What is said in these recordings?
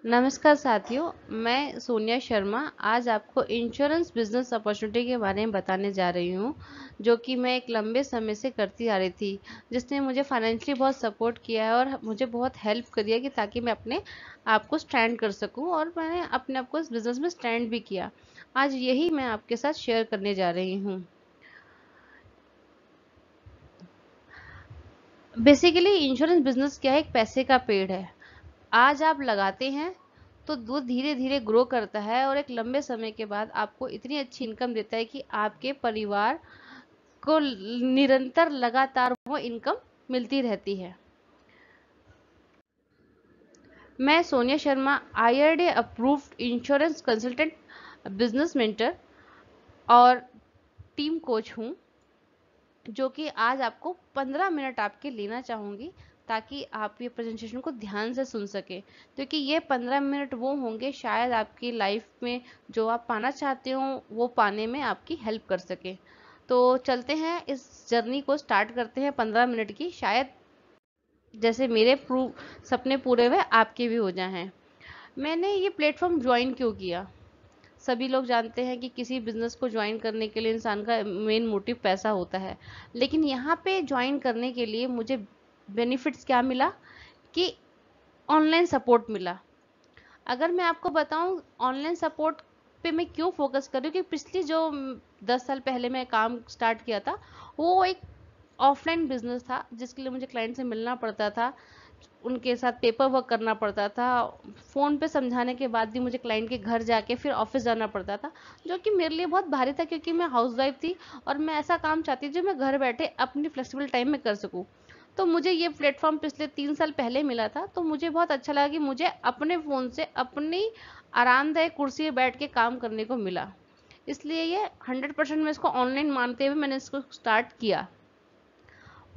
नमस्कार साथियों, मैं सोनिया शर्मा आज आपको इंश्योरेंस बिजनेस अपॉर्चुनिटी के बारे में बताने जा रही हूँ, जो कि मैं एक लंबे समय से करती आ रही थी, जिसने मुझे फाइनेंशियली बहुत सपोर्ट किया है और मुझे बहुत हेल्प करी है कि ताकि मैं अपने आप को स्टैंड कर सकूँ और मैंने अपने आप को इस बिज़नेस में स्टैंड भी किया। आज यही मैं आपके साथ शेयर करने जा रही हूँ। बेसिकली इंश्योरेंस बिजनेस क्या है, एक पैसे का पेड़ है। आज आप लगाते हैं तो वो धीरे धीरे ग्रो करता है और एक लंबे समय के बाद आपको इतनी अच्छी इनकम देता है कि आपके परिवार को निरंतर लगातार वो इनकम मिलती रहती है। मैं Sonia Sharma, IRDA approved insurance consultant, business mentor और टीम कोच हूँ, जो कि आज आपको 15 मिनट आपके लेना चाहूँगी ताकि आप ये प्रेजेंटेशन को ध्यान से सुन सके, क्योंकि ये 15 मिनट वो होंगे शायद आपकी लाइफ में जो आप पाना चाहते हो वो पाने में आपकी हेल्प कर सके। तो चलते हैं, इस जर्नी को स्टार्ट करते हैं 15 मिनट की। शायद जैसे मेरे सपने पूरे हुए आपके भी हो जाए हैं। मैंने ये प्लेटफॉर्म ज्वाइन क्यों किया? सभी लोग जानते हैं कि किसी बिजनेस को ज्वाइन करने के लिए इंसान का मेन मोटिव पैसा होता है, लेकिन यहाँ पे ज्वाइन करने के लिए मुझे बेनिफिट्स क्या मिला कि ऑनलाइन सपोर्ट मिला। अगर मैं आपको बताऊं ऑनलाइन सपोर्ट पे मैं क्यों फोकस कर रही हूँ, कि पिछली जो 10 साल पहले मैं काम स्टार्ट किया था वो एक ऑफलाइन बिजनेस था, जिसके लिए मुझे क्लाइंट से मिलना पड़ता था, उनके साथ पेपर वर्क करना पड़ता था, फ़ोन पे समझाने के बाद भी मुझे क्लाइंट के घर जाके फिर ऑफिस जाना पड़ता था, जो कि मेरे लिए बहुत भारी था, क्योंकि मैं हाउसवाइफ थी और मैं ऐसा काम चाहती थी जो मैं घर बैठे अपनी फ्लेक्सिबल टाइम में कर सकूं। तो मुझे ये प्लेटफॉर्म पिछले 3 साल पहले मिला था, तो मुझे बहुत अच्छा लगा कि मुझे अपने फ़ोन से अपनी आरामदायक कुर्सी पे बैठ के काम करने को मिला। इसलिए ये 100% मैं इसको ऑनलाइन मानते हुए मैंने इसको स्टार्ट किया।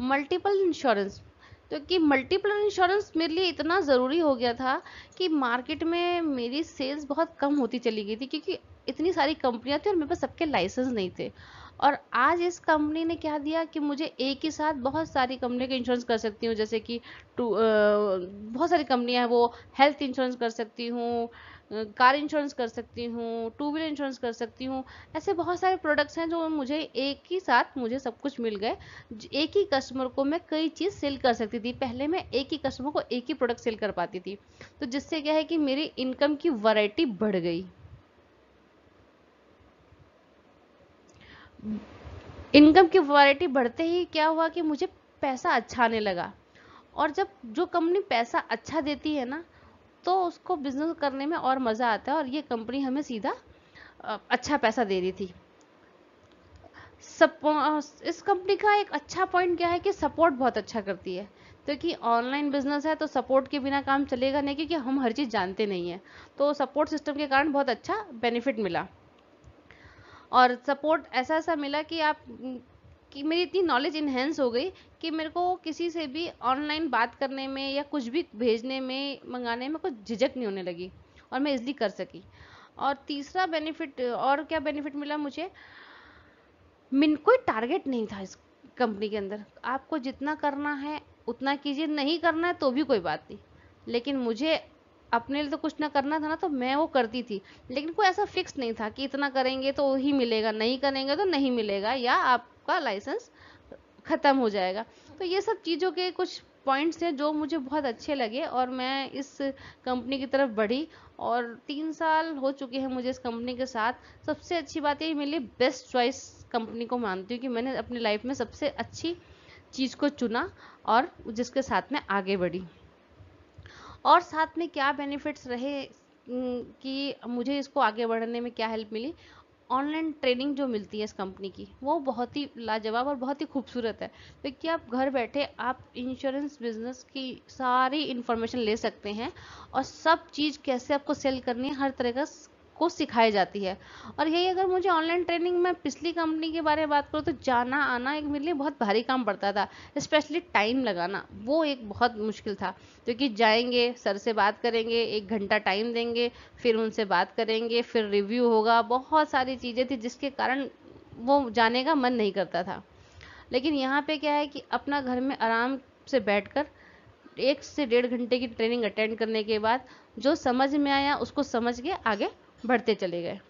मल्टीपल इंश्योरेंस, क्योंकि मल्टीपल इंश्योरेंस मेरे लिए इतना ज़रूरी हो गया था कि मार्केट में मेरी सेल्स बहुत कम होती चली गई थी, क्योंकि इतनी सारी कंपनियां थी और मेरे पास सबके लाइसेंस नहीं थे। और आज इस कंपनी ने क्या दिया कि मुझे एक ही साथ बहुत सारी कंपनी का इंश्योरेंस कर सकती हूँ, जैसे कि बहुत सारी कंपनियां हैं, वो हेल्थ इंश्योरेंस कर सकती हूँ, कार इंश्योरेंस कर सकती हूँ, टू व्हीलर इंश्योरेंस कर सकती हूँ। ऐसे बहुत सारे प्रोडक्ट्स हैं जो मुझे एक ही साथ मुझे सब कुछ मिल गए। एक ही कस्टमर को मैं कई चीज़ सेल कर सकती थी। पहले मैं एक ही कस्टमर को एक ही प्रोडक्ट सेल कर पाती थी, तो जिससे क्या है कि मेरी इनकम की वैरायटी बढ़ गई। इनकम की वैरायटी बढ़ते ही क्या हुआ कि मुझे पैसा अच्छा आने लगा। और जब जो कंपनी पैसा अच्छा देती है ना, तो उसको बिजनेस करने में और मज़ा आता है, और ये कंपनी हमें सीधा अच्छा पैसा दे रही थी। सब इस कंपनी का एक अच्छा पॉइंट क्या है कि सपोर्ट बहुत अच्छा करती है, क्योंकि ऑनलाइन बिजनेस है तो सपोर्ट के बिना काम चलेगा नहीं, क्योंकि हम हर चीज़ जानते नहीं हैं। तो सपोर्ट सिस्टम के कारण बहुत अच्छा बेनिफिट मिला, और सपोर्ट ऐसा ऐसा मिला कि कि मेरी इतनी नॉलेज इन्हेंस हो गई कि मेरे को किसी से भी ऑनलाइन बात करने में या कुछ भी भेजने में मंगाने में कुछ झिझक नहीं होने लगी, और मैं इजली कर सकी। और तीसरा बेनिफिट, और क्या बेनिफिट मिला मुझे, मिन कोई टारगेट नहीं था इस कंपनी के अंदर। आपको जितना करना है उतना कीजिए, नहीं करना है तो भी कोई बात नहीं, लेकिन मुझे अपने लिए तो कुछ ना करना था ना, तो मैं वो करती थी। लेकिन कोई ऐसा फिक्स नहीं था कि इतना करेंगे तो ही मिलेगा, नहीं करेंगे तो नहीं मिलेगा, या आपका लाइसेंस खत्म हो जाएगा। तो ये सब चीज़ों के कुछ पॉइंट्स हैं जो मुझे बहुत अच्छे लगे, और मैं इस कंपनी की तरफ बढ़ी। और 3 साल हो चुके हैं मुझे इस कंपनी के साथ। सबसे अच्छी बात ये मेरे लिए बेस्ट चॉइस कंपनी को मानती हूँ कि मैंने अपनी लाइफ में सबसे अच्छी चीज़ को चुना और जिसके साथ में आगे बढ़ी। और साथ में क्या बेनिफिट्स रहे, कि मुझे इसको आगे बढ़ने में क्या हेल्प मिली। ऑनलाइन ट्रेनिंग जो मिलती है इस कंपनी की, वो बहुत ही लाजवाब और बहुत ही खूबसूरत है, क्योंकि आप घर बैठे आप इंश्योरेंस बिजनेस की सारी इंफॉर्मेशन ले सकते हैं, और सब चीज़ कैसे आपको सेल करनी है हर तरह का को सिखाई जाती है। और यही अगर मुझे ऑनलाइन ट्रेनिंग में पिछली कंपनी के बारे में बात करूँ, तो जाना आना एक मेरे लिए बहुत भारी काम पड़ता था। स्पेशली टाइम लगाना वो एक बहुत मुश्किल था, क्योंकि जाएंगे, सर से बात करेंगे, 1 घंटा टाइम देंगे, फिर उनसे बात करेंगे, फिर रिव्यू होगा, बहुत सारी चीज़ें थी जिसके कारण वो जाने का मन नहीं करता था। लेकिन यहाँ पे क्या है कि अपना घर में आराम से बैठकर 1 से 1.5 घंटे की ट्रेनिंग अटेंड करने के बाद जो समझ में आया उसको समझ के आगे बढ़ते चले गए।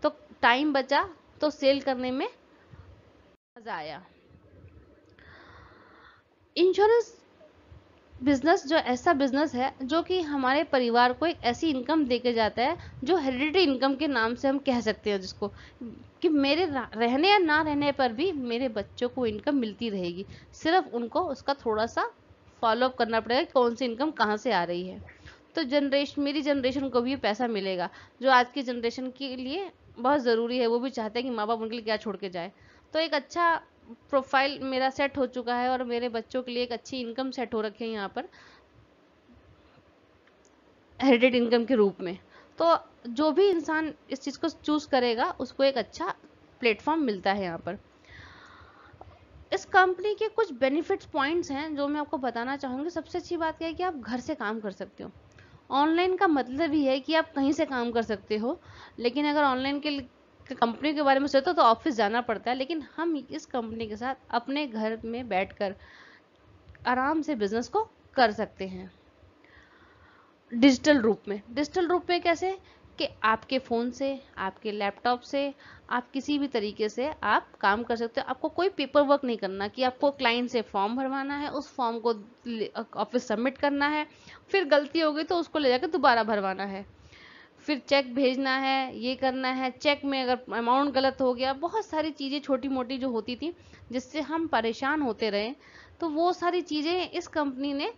तो टाइम बचा तो सेल करने में मजा आया। इंश्योरेंस बिजनेस जो ऐसा बिजनेस है जो कि हमारे परिवार को एक ऐसी इनकम देके जाता है जो हेरिडिटरी इनकम के नाम से हम कह सकते हैं, जिसको कि मेरे रहने या ना रहने पर भी मेरे बच्चों को इनकम मिलती रहेगी। सिर्फ उनको उसका थोड़ा सा फॉलो अप करना पड़ेगा कि कौन सी इनकम कहाँ से आ रही है। तो मेरी जनरेशन को भी पैसा मिलेगा जो आज की जनरेशन के लिए बहुत ज़रूरी है। वो भी चाहते हैं कि माँ बाप उनके लिए क्या छोड़ के जाए। तो एक अच्छा प्रोफाइल मेरा सेट हो चुका है और मेरे बच्चों के लिए एक अच्छी इनकम सेट हो रखी है यहाँ पर हेरिटेड इनकम के रूप में। तो जो भी इंसान इस चीज़ को चूज करेगा उसको एक अच्छा प्लेटफॉर्म मिलता है यहाँ पर। इस कंपनी के कुछ बेनिफिट्स पॉइंट्स हैं जो मैं आपको बताना चाहूँगी। सबसे अच्छी बात क्या है कि आप घर से काम कर सकते हो। ऑनलाइन का मतलब ही है कि आप कहीं से काम कर सकते हो, लेकिन अगर ऑनलाइन के कंपनी के बारे में सोचो तो ऑफिस जाना पड़ता है। लेकिन हम इस कंपनी के साथ अपने घर में बैठकर आराम से बिजनेस को कर सकते हैं डिजिटल रूप में कैसे कि आपके फ़ोन से, आपके लैपटॉप से, आप किसी भी तरीके से आप काम कर सकते हो। आपको कोई पेपर वर्क नहीं करना कि आपको क्लाइंट से फॉर्म भरवाना है, उस फॉर्म को ऑफिस सबमिट करना है, फिर गलती हो गई तो उसको ले जाकर दोबारा भरवाना है, फिर चेक भेजना है, ये करना है, चेक में अगर अमाउंट गलत हो गया, बहुत सारी चीज़ें छोटी मोटी जो होती थी जिससे हम परेशान होते रहे। तो वो सारी चीज़ें इस कंपनी ने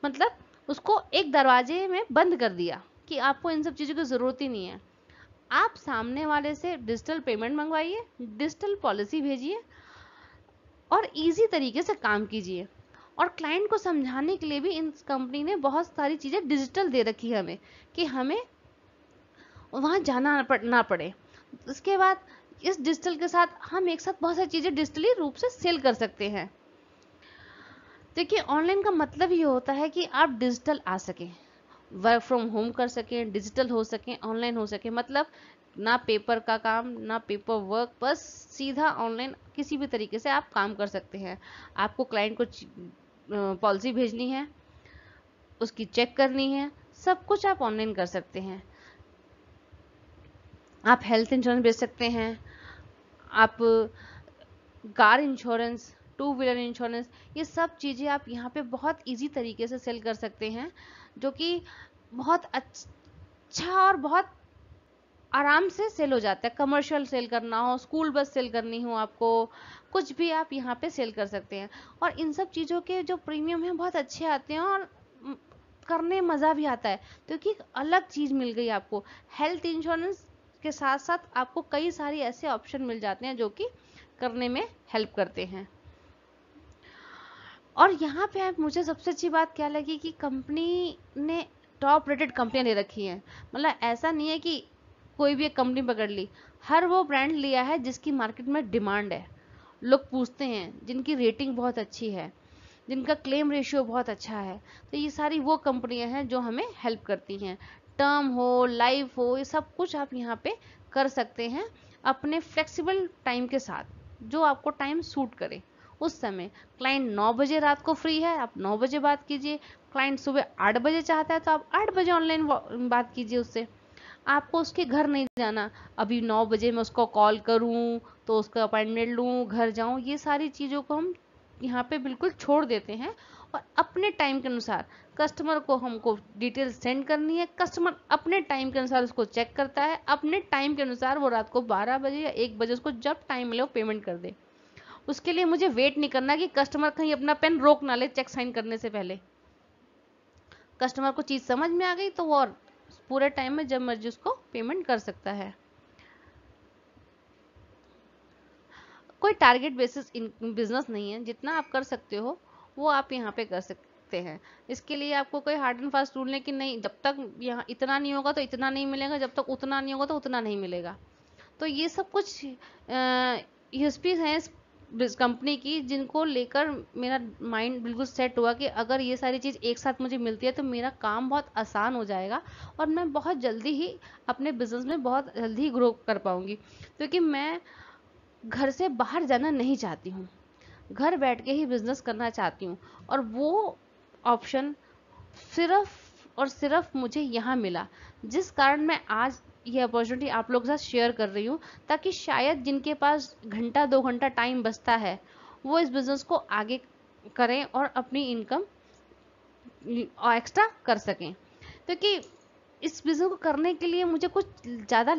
मतलब उसको एक दरवाजे में बंद कर दिया कि आपको इन सब चीज़ों की ज़रूरत ही नहीं है। आप सामने वाले से डिजिटल पेमेंट मंगवाइए, डिजिटल पॉलिसी भेजिए और इजी तरीके से काम कीजिए। और क्लाइंट को समझाने के लिए भी इन कंपनी ने बहुत सारी चीज़ें डिजिटल दे रखी है हमें, कि हमें वहाँ जाना ना पड़े। इसके बाद इस डिजिटल के साथ हम एक साथ बहुत सारी चीज़ें डिजिटली रूप से सेल कर सकते हैं। देखिए, ऑनलाइन का मतलब ये होता है कि आप डिजिटल आ सकें, वर्क फ्रॉम होम कर सकें, डिजिटल हो सकें, ऑनलाइन हो सकें। मतलब ना पेपर का काम, ना पेपर वर्क, बस सीधा ऑनलाइन किसी भी तरीके से आप काम कर सकते हैं। आपको क्लाइंट को पॉलिसी भेजनी है, उसकी चेक करनी है, सब कुछ आप ऑनलाइन कर सकते हैं। आप हेल्थ इंश्योरेंस भेज सकते हैं, आप car insurance, two wheeler insurance, ये सब चीज़ें आप यहाँ पे बहुत इजी तरीके से सेल कर सकते हैं, जो कि बहुत अच्छा और बहुत आराम से सेल हो जाता है। कमर्शियल सेल करना हो, स्कूल बस सेल करनी हो, आपको कुछ भी आप यहाँ पे सेल कर सकते हैं। और इन सब चीज़ों के जो प्रीमियम हैं बहुत अच्छे आते हैं और करने मज़ा भी आता है, क्योंकि एक अलग चीज़ मिल गई आपको। हेल्थ इंश्योरेंस के साथ साथ आपको कई सारी ऐसे ऑप्शन मिल जाते हैं जो कि करने में हेल्प करते हैं। और यहाँ पे मुझे सबसे अच्छी बात क्या लगी कि कंपनी ने टॉप रेटेड कंपनियां ले रखी हैं। मतलब ऐसा नहीं है कि कोई भी एक कंपनी पकड़ ली, हर वो ब्रांड लिया है जिसकी मार्केट में डिमांड है, लोग पूछते हैं, जिनकी रेटिंग बहुत अच्छी है, जिनका क्लेम रेशियो बहुत अच्छा है। तो ये सारी वो कंपनियां हैं जो हमें हेल्प करती हैं। टर्म हो, लाइफ हो, ये सब कुछ आप यहाँ पे कर सकते हैं अपने फ्लेक्सिबल टाइम के साथ, जो आपको टाइम सूट करे उस समय। क्लाइंट 9 बजे रात को फ्री है, आप 9 बजे बात कीजिए। क्लाइंट सुबह 8 बजे चाहता है तो आप 8 बजे ऑनलाइन बात कीजिए उससे। आपको उसके घर नहीं जाना, अभी 9 बजे मैं उसको कॉल करूं तो उसका अपॉइंटमेंट लूं, घर जाऊं, ये सारी चीज़ों को हम यहाँ पे बिल्कुल छोड़ देते हैं। और अपने टाइम के अनुसार कस्टमर को हमको डिटेल सेंड करनी है, कस्टमर अपने टाइम के अनुसार उसको चेक करता है, अपने टाइम के अनुसार वो रात को 12 बजे या 1 बजे उसको जब टाइम मिले वो पेमेंट कर दे। उसके लिए मुझे वेट नहीं करना कि कस्टमर कहीं अपना पेन रोक ना ले चेक साइन करने से पहले। कस्टमर को चीज़ समझ में आ गई तो वो और पूरे टाइम में जब मर्जी उसको पेमेंट कर सकता है। कोई टारगेट बेसिस बिजनेस नहीं है, जितना आप कर सकते हो वो आप यहाँ पे कर सकते हैं। इसके लिए आपको कोई हार्ड एंड फास्ट रूल नहीं कि नहीं जब तक यहाँ इतना नहीं होगा तो इतना नहीं मिलेगा, जब तक उतना नहीं होगा तो उतना नहीं मिलेगा। तो ये सब कुछ यूएसपी हैं इस कंपनी की, जिनको लेकर मेरा माइंड बिल्कुल सेट हुआ कि अगर ये सारी चीज़ एक साथ मुझे मिलती है तो मेरा काम बहुत आसान हो जाएगा और मैं बहुत जल्दी ही अपने बिजनेस में बहुत जल्दी ही ग्रो कर पाऊंगी। क्योंकि मैं घर से बाहर जाना नहीं चाहती हूँ, घर बैठ के ही बिजनेस करना चाहती हूँ। और वो ऑप्शन सिर्फ और सिर्फ मुझे यहाँ मिला, जिस कारण मैं आज ये अपॉर्चुनिटी आप लोगों के साथ शेयर कर रही हूँ, ताकि शायद जिनके पास घंटा 2 घंटा टाइम बचता है वो इस बिजनेस को आगे करें और अपनी इनकम एक्स्ट्रा कर सकें। क्योंकि इस बिजनेस को करने के लिए मुझे कुछ ज़्यादा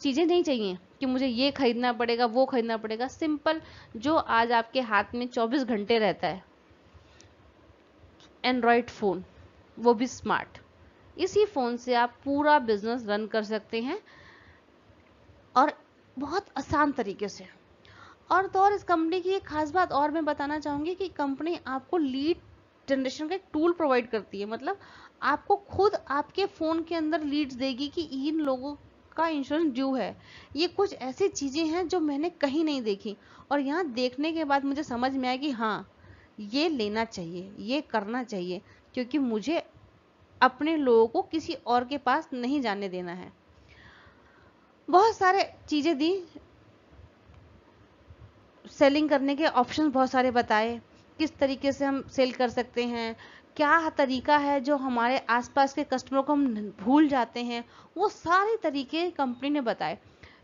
चीज़ें नहीं चाहिए कि मुझे ये खरीदना पड़ेगा वो खरीदना पड़ेगा। सिंपल जो आज आपके हाथ में 24 घंटे रहता है, एंड्रॉयड फ़ोन, वो भी स्मार्ट, इसी फ़ोन से आप पूरा बिजनेस रन कर सकते हैं और बहुत आसान तरीके से। और तो और इस कंपनी की एक खास बात और मैं बताना चाहूँगी कि कंपनी आपको लीड जनरेशन का एक टूल प्रोवाइड करती है। मतलब आपको खुद आपके फ़ोन के अंदर लीड्स देगी कि इन लोगों का इंश्योरेंस ड्यू है। ये कुछ ऐसी चीज़ें हैं जो मैंने कहीं नहीं देखी, और यहाँ देखने के बाद मुझे समझ में आया कि हाँ, ये लेना चाहिए, ये करना चाहिए, क्योंकि मुझे अपने लोगों को किसी और के पास नहीं जाने देना है। बहुत सारे चीज़ें दी, सेलिंग करने के ऑप्शन बहुत सारे बताए, किस तरीके से हम सेल कर सकते हैं, क्या तरीका है जो हमारे आसपास के कस्टमर को हम भूल जाते हैं, वो सारे तरीके कंपनी ने बताए।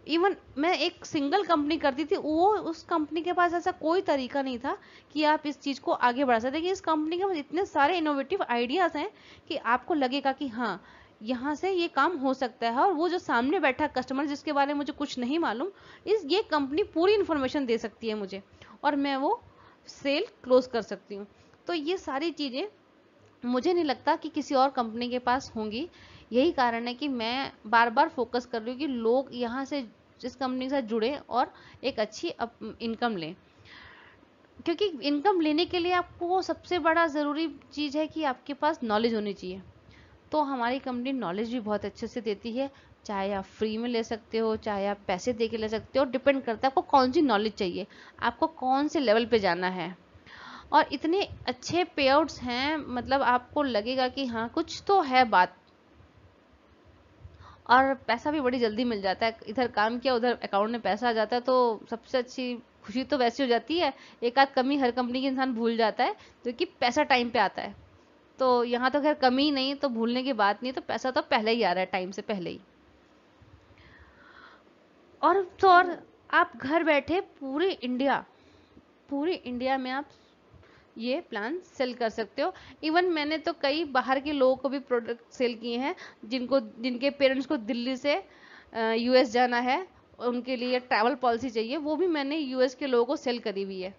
इवन मैं एक सिंगल कंपनी करती थी, वो उस कंपनी के पास ऐसा कोई तरीका नहीं था कि आप इस चीज़ को आगे बढ़ा सकते। लेकिन इस कंपनी के पास इतने सारे इनोवेटिव आइडियाज़ हैं कि आपको लगेगा कि हाँ, यहाँ से ये काम हो सकता है। और वो जो सामने बैठा कस्टमर जिसके बारे में मुझे कुछ नहीं मालूम, ये कंपनी पूरी इन्फॉर्मेशन दे सकती है मुझे, और मैं वो सेल क्लोज कर सकती हूँ। तो ये सारी चीज़ें मुझे नहीं लगता कि किसी और कंपनी के पास होंगी। यही कारण है कि मैं बार बार फोकस कर रही हूँ कि लोग यहाँ से इस कंपनी के साथ जुड़े और एक अच्छी इनकम लें। क्योंकि इनकम लेने के लिए आपको सबसे बड़ा ज़रूरी चीज़ है कि आपके पास नॉलेज होनी चाहिए। तो हमारी कंपनी नॉलेज भी बहुत अच्छे से देती है, चाहे आप फ्री में ले सकते हो, चाहे आप पैसे दे के ले सकते हो, डिपेंड करता है आपको कौन सी नॉलेज चाहिए, आपको कौन से लेवल पे जाना है। और इतने अच्छे पे आउट्स हैं, मतलब आपको लगेगा कि हाँ, कुछ तो है बात। और पैसा भी बड़ी जल्दी मिल जाता है, इधर काम किया उधर अकाउंट में पैसा आ जाता है, तो सबसे अच्छी खुशी तो वैसी हो जाती है। एक आध कमी हर कंपनी के इंसान भूल जाता है, क्योंकि पैसा टाइम पे आता है। तो यहाँ तो खैर कमी नहीं, तो भूलने की बात नहीं, तो पैसा तो पहले ही आ रहा है, टाइम से पहले ही। और तो और आप घर बैठे पूरी इंडिया में आप ये प्लान सेल कर सकते हो। इवन मैंने तो कई बाहर के लोगों को भी प्रोडक्ट सेल किए हैं, जिनके पेरेंट्स को दिल्ली से यूएस जाना है, उनके लिए ट्रैवल पॉलिसी चाहिए, वो भी मैंने यूएस के लोगों को सेल करी हुई है।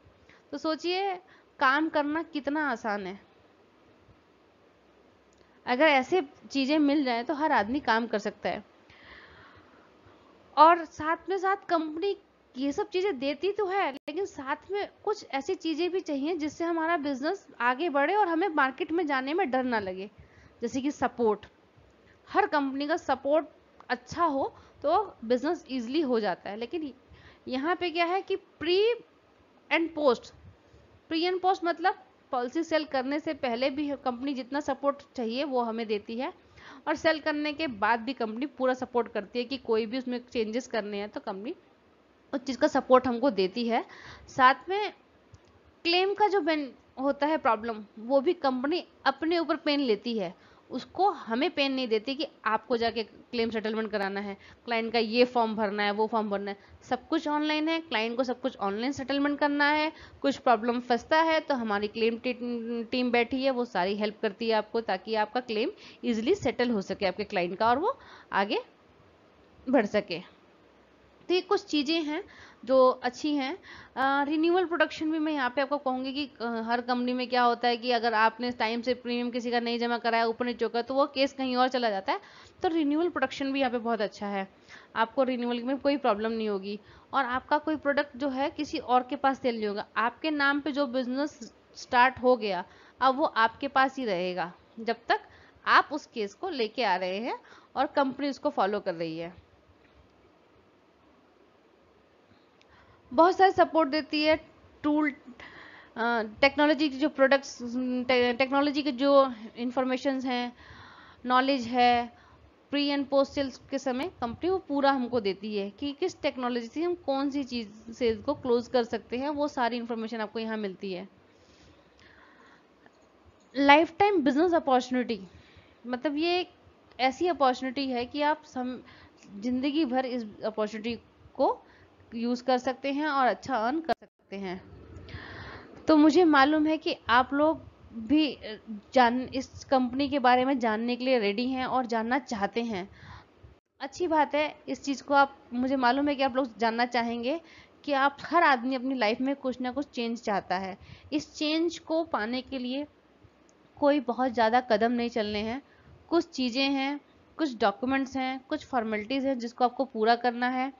तो सोचिए काम करना कितना आसान है। अगर ऐसे चीज़ें मिल जाए तो हर आदमी काम कर सकता है। और साथ में साथ कंपनी ये सब चीज़ें देती तो है, लेकिन साथ में कुछ ऐसी चीज़ें भी चाहिए जिससे हमारा बिजनेस आगे बढ़े और हमें मार्केट में जाने में डर ना लगे। जैसे कि सपोर्ट, हर कंपनी का सपोर्ट अच्छा हो तो बिजनेस इजीली हो जाता है। लेकिन यहाँ पे क्या है कि प्री एंड पोस्ट मतलब पॉलिसी सेल करने से पहले भी कंपनी जितना सपोर्ट चाहिए वो हमें देती है, और सेल करने के बाद भी कंपनी पूरा सपोर्ट करती है कि कोई भी उसमें चेंजेस करने हैं तो कंपनी उस चीज़ का सपोर्ट हमको देती है। साथ में क्लेम का जो होता है प्रॉब्लम, वो भी कंपनी अपने ऊपर पेन लेती है, उसको हमें पेन नहीं देती कि आपको जाके क्लेम सेटलमेंट कराना है, क्लाइंट का ये फॉर्म भरना है, वो फॉर्म भरना है। सब कुछ ऑनलाइन है, क्लाइंट को सब कुछ ऑनलाइन सेटलमेंट करना है। कुछ प्रॉब्लम फंसता है तो हमारी क्लेम टीम बैठी है, वो सारी हेल्प करती है आपको, ताकि आपका क्लेम इजिली सेटल हो सके आपके क्लाइंट का, और वो आगे बढ़ सके। तो ये कुछ चीज़ें हैं जो अच्छी हैं। रिन्यूअल प्रोडक्शन भी मैं यहाँ पे आपको कहूँगी कि हर कंपनी में क्या होता है कि अगर आपने टाइम से प्रीमियम किसी का नहीं जमा कराया, ऊपर नीचे होगा, तो वो केस कहीं और चला जाता है। तो रिन्यूअल प्रोडक्शन भी यहाँ पे बहुत अच्छा है, आपको रिन्यूअल में कोई प्रॉब्लम नहीं होगी। और आपका कोई प्रोडक्ट जो है किसी और के पास सेल नहीं होगा, आपके नाम पे जो बिजनेस स्टार्ट हो गया अब वो आपके पास ही रहेगा, जब तक आप उस केस को लेके आ रहे हैं और कंपनी उसको फॉलो कर रही है। बहुत सारे सपोर्ट देती है, टूल, टेक्नोलॉजी की जो प्रोडक्ट्स, टेक्नोलॉजी के जो इंफॉर्मेशंस हैं, नॉलेज है, प्री एंड पोस्ट सेल्स के समय कंपनी वो पूरा हमको देती है कि किस टेक्नोलॉजी से हम कौन सी चीज़ सेल्स को क्लोज कर सकते हैं, वो सारी इंफॉर्मेशन आपको यहाँ मिलती है। लाइफ टाइम बिजनेस अपॉर्चुनिटी, मतलब ये एक ऐसी अपॉर्चुनिटी है कि आप जिंदगी भर इस अपॉर्चुनिटी को यूज कर सकते हैं और अच्छा अर्न कर सकते हैं। तो मुझे मालूम है कि आप लोग भी इस कंपनी के बारे में जानने के लिए रेडी हैं और जानना चाहते हैं। अच्छी बात है, इस चीज़ को आप, मुझे मालूम है कि आप लोग जानना चाहेंगे कि आप, हर आदमी अपनी लाइफ में कुछ ना कुछ चेंज चाहता है। इस चेंज को पाने के लिए कोई बहुत ज़्यादा कदम नहीं चलने हैं, कुछ चीज़ें हैं, कुछ डॉक्यूमेंट्स हैं, कुछ फॉर्मेलिटीज़ हैं जिसको आपको पूरा करना है।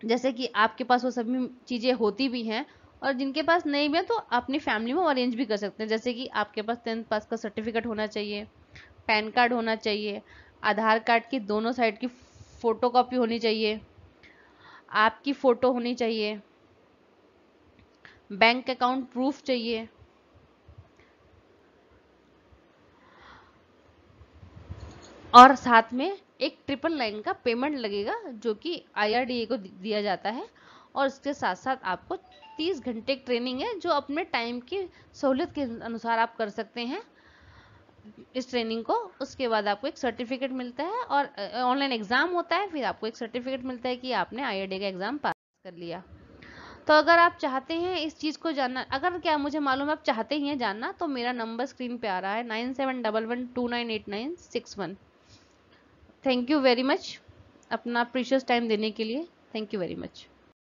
जैसे कि आपके पास वो सभी चीज़ें होती भी हैं, और जिनके पास नहीं भी है तो अपनी फैमिली में अरेंज भी कर सकते हैं। जैसे कि आपके पास 10th पास का सर्टिफिकेट होना चाहिए, पैन कार्ड होना चाहिए, आधार कार्ड की दोनों साइड की फोटो कॉपी होनी चाहिए, आपकी फ़ोटो होनी चाहिए, बैंक अकाउंट प्रूफ चाहिए, और साथ में एक 999 का पेमेंट लगेगा जो कि IRDA को दिया जाता है। और इसके साथ साथ आपको 30 घंटे की ट्रेनिंग है जो अपने टाइम की सहूलियत के अनुसार आप कर सकते हैं इस ट्रेनिंग को। उसके बाद आपको एक सर्टिफिकेट मिलता है और ऑनलाइन एग्जाम होता है, फिर आपको एक सर्टिफिकेट मिलता है कि आपने IRDA का एग्जाम पास कर लिया। तो अगर आप चाहते हैं इस चीज़ को जानना, अगर क्या मुझे मालूम है आप चाहते ही हैं जानना, तो मेरा नंबर स्क्रीन पे आ रहा है 9711298961। थैंक यू वेरी मच अपना प्रीशियस टाइम देने के लिए। Thank you very much.